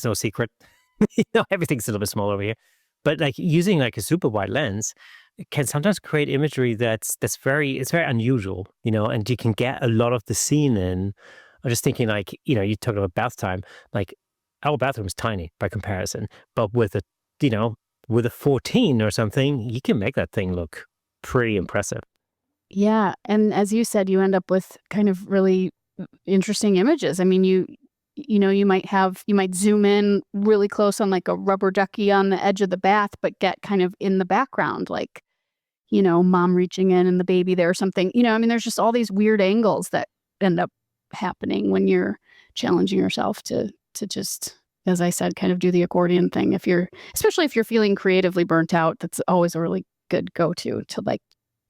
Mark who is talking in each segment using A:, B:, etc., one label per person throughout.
A: there's no secret. Everything's a little bit small over here. But like using like a super wide lens can sometimes create imagery that's very unusual, and you can get a lot of the scene in. I'm just thinking like, you talked about bath time, like our bathroom is tiny by comparison, but with a 14 or something, you can make that thing look pretty impressive.
B: Yeah. And as you said, you end up with kind of really interesting images. I mean, you might zoom in really close on like a rubber ducky on the edge of the bath, but get kind of in the background, like, mom reaching in and the baby there or something. I mean, there's just all these weird angles that end up happening when you're challenging yourself to just, as I said, kind of do the accordion thing. Especially if you're feeling creatively burnt out, that's always a really good go-to to like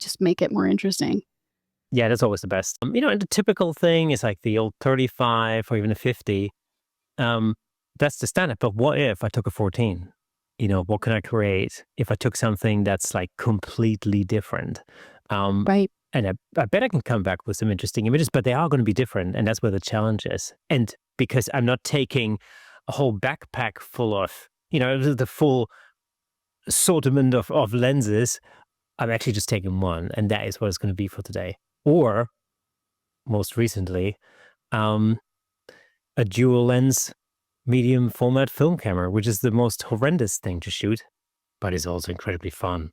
B: just make it more interesting.
A: Yeah, that's always the best. And the typical thing is like the old 35 or even a 50. That's the standard. But what if I took a 14? What can I create if I took something that's like completely different?
B: Right.
A: And I bet I can come back with some interesting images, but they are going to be different. And that's where the challenge is. And because I'm not taking a whole backpack full of, the full assortment of lenses, I'm actually just taking one. And that is what it's going to be for today. Or most recently, a dual lens medium format film camera, which is the most horrendous thing to shoot, but is also incredibly fun.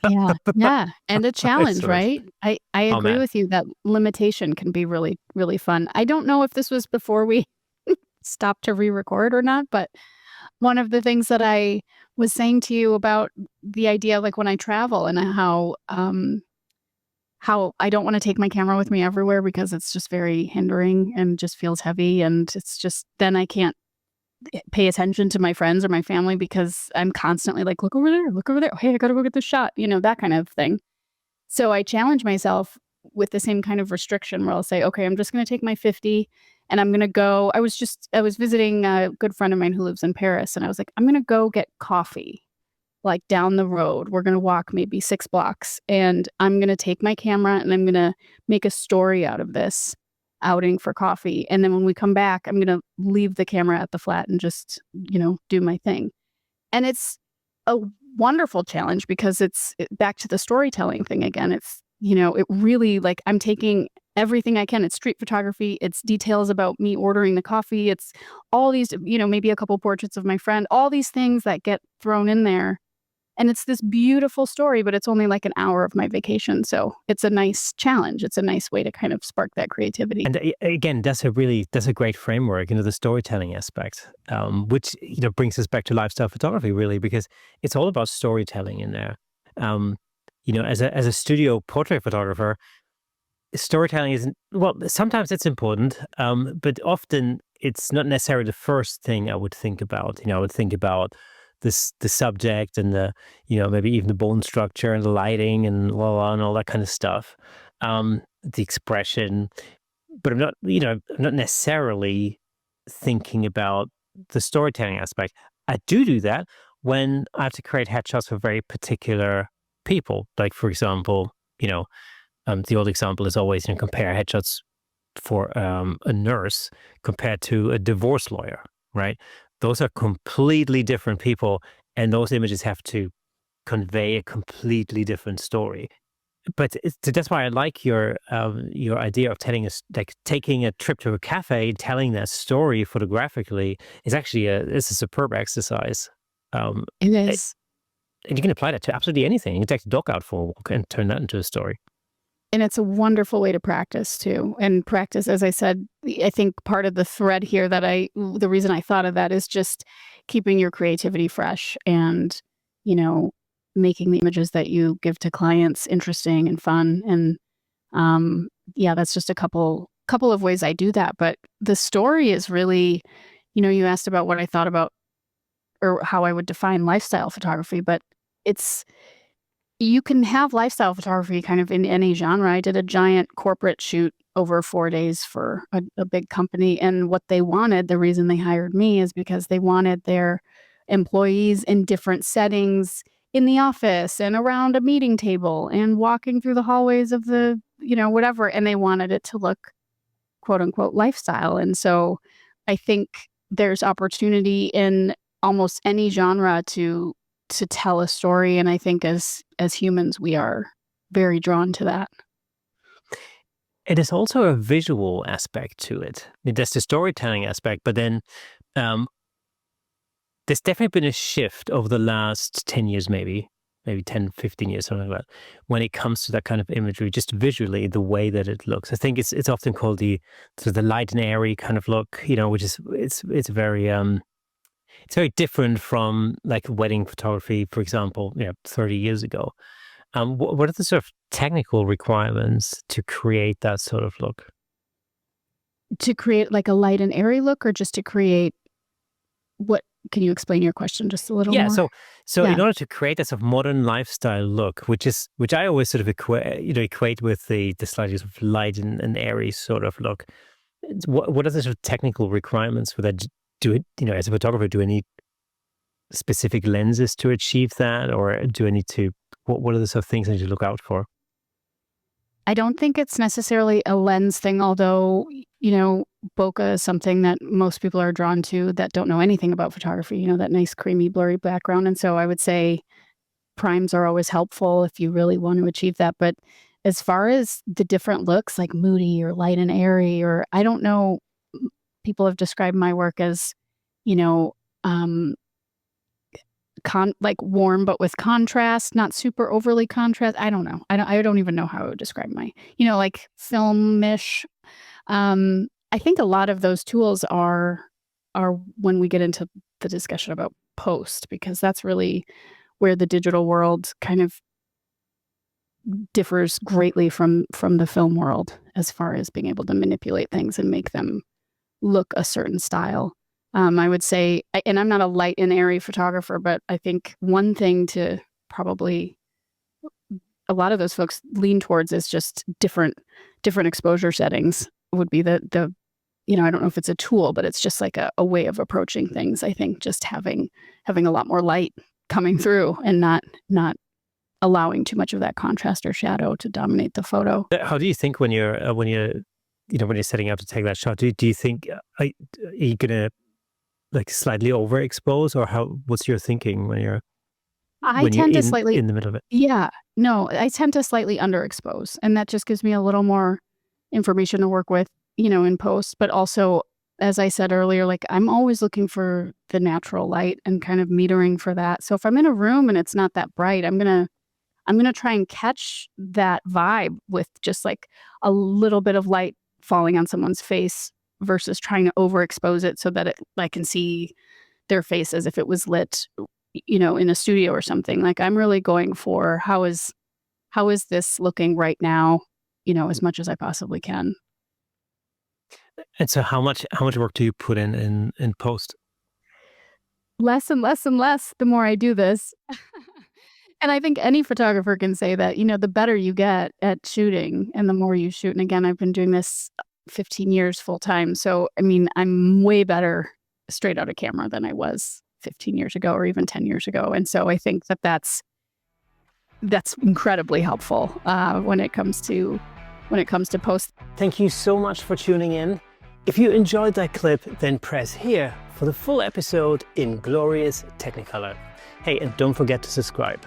B: Yeah. Yeah. And a challenge,
A: So
B: right? I
A: oh
B: agree
A: man,
B: with you that limitation can be really, really fun. I don't know if this was before we stopped to re-record or not, but one of the things that I was saying to you about the idea, like when I travel and how I don't want to take my camera with me everywhere because it's just very hindering and just feels heavy. And it's just, then I can't pay attention to my friends or my family because I'm constantly like, look over there, look over there. Hey, I got to go get this shot, that kind of thing. So I challenge myself with the same kind of restriction where I'll say, okay, I'm just going to take my 50 and I'm going to go. I was visiting a good friend of mine who lives in Paris. And I was like, I'm going to go get coffee like down the road. We're going to walk maybe 6 blocks and I'm going to take my camera and I'm going to make a story out of this outing for coffee. And then when we come back, I'm going to leave the camera at the flat and just, do my thing. And it's a wonderful challenge because it's back to the storytelling thing again. It's, it really like I'm taking everything I can. It's street photography. It's details about me ordering the coffee. It's all these, maybe a couple portraits of my friend, all these things that get thrown in there. And it's this beautiful story, but it's only like an hour of my vacation. So it's a nice challenge. It's a nice way to kind of spark that creativity.
A: and again, that's a great framework, the storytelling aspect, which brings us back to lifestyle photography, really, because it's all about storytelling in there. As a studio portrait photographer, storytelling isn't, well, sometimes it's important, but often it's not necessarily the first thing I would think about. I would think about the subject and maybe even the bone structure and the lighting and and all that kind of stuff, the expression. But I'm not necessarily thinking about the storytelling aspect. I do that when I have to create headshots for very particular people. Like, for example, the old example is always, compare headshots for a nurse compared to a divorce lawyer, right? Those are completely different people, and those images have to convey a completely different story. But that's why I like your idea of telling us, like taking a trip to a cafe, telling that story photographically is actually it's a superb exercise.
B: It
A: it-
B: is.
A: and you can apply that to absolutely anything. You can take the dog out for a walk and turn that into a story.
B: And it's a wonderful way to practice too. And practice, as I said, I think part of the thread here the reason I thought of that is just keeping your creativity fresh and, making the images that you give to clients interesting and fun. And yeah, that's just a couple of ways I do that. But the story is really, you asked about what I thought about or how I would define lifestyle photography, but you can have lifestyle photography kind of in any genre. I did a giant corporate shoot over 4 days for a big company. And what they wanted, the reason they hired me is because they wanted their employees in different settings in the office and around a meeting table and walking through the hallways of the, whatever. And they wanted it to look quote unquote lifestyle. And so I think there's opportunity in almost any genre to tell a story, and I think as humans, we are very drawn to that.
A: It is also a visual aspect to it. I mean, there's the storytelling aspect, but then um, there's definitely been a shift over the last 10 years, maybe 10, 15 years, something like that, when it comes to that kind of imagery, just visually, the way that it looks. I think it's often called the sort of the light and airy kind of look, which is it's very different from like wedding photography, for example, 30 years ago. What are the sort of technical requirements to create that sort of look?
B: To create like a light and airy look, or just to create what? Can you explain your question just a little
A: Yeah,
B: more?
A: so
B: Yeah.
A: in order to create that sort of modern lifestyle look, which I always sort of equate with the slightly sort of light and airy sort of look. What are the sort of technical requirements for that? Do it, as a photographer, do I need specific lenses to achieve that, or do I need to? What are the sort of things I need to look out for?
B: I don't think it's necessarily a lens thing, although, bokeh is something that most people are drawn to that don't know anything about photography, that nice creamy, blurry background. And so I would say primes are always helpful if you really want to achieve that. But as far as the different looks like moody or light and airy, or I don't know, people have described my work as, you know, um, like warm but with contrast, not super overly contrast. I don't know. I don't even know how I would describe my, like filmish. I think a lot of those tools are when we get into the discussion about post, because that's really where the digital world kind of differs greatly from the film world as far as being able to manipulate things and make them look a certain style. I would say, and I'm not a light and airy photographer, but I think one thing to probably a lot of those folks lean towards is just different exposure settings would be the I don't know if it's a tool, but it's just like a way of approaching things. I think just having a lot more light coming through and not allowing too much of that contrast or shadow to dominate the photo.
A: How do you think when you're when you're setting out to take that shot? Do you think are you gonna like slightly overexpose, or what's your thinking when you're
B: I tend to slightly
A: in the middle of it?
B: Yeah. No, I tend to slightly underexpose, and that just gives me a little more information to work with, in post, but also, as I said earlier, like I'm always looking for the natural light and kind of metering for that. So if I'm in a room and it's not that bright, I'm going to try and catch that vibe with just like a little bit of light falling on someone's face versus trying to overexpose it so that I can see their face as if it was lit, in a studio or something. Like I'm really going for how is this looking right now, as much as I possibly can.
A: And so how much work do you put in post?
B: Less and less and less the more I do this. And I think any photographer can say that, the better you get at shooting and the more you shoot. And again, I've been doing this 15 years full time. So, I mean, I'm way better straight out of camera than I was 15 years ago or even 10 years ago. And so I think that that's incredibly helpful when it comes to post.
A: Thank you so much for tuning in. If you enjoyed that clip, then press here for the full episode in glorious Technicolor. Hey, and don't forget to subscribe.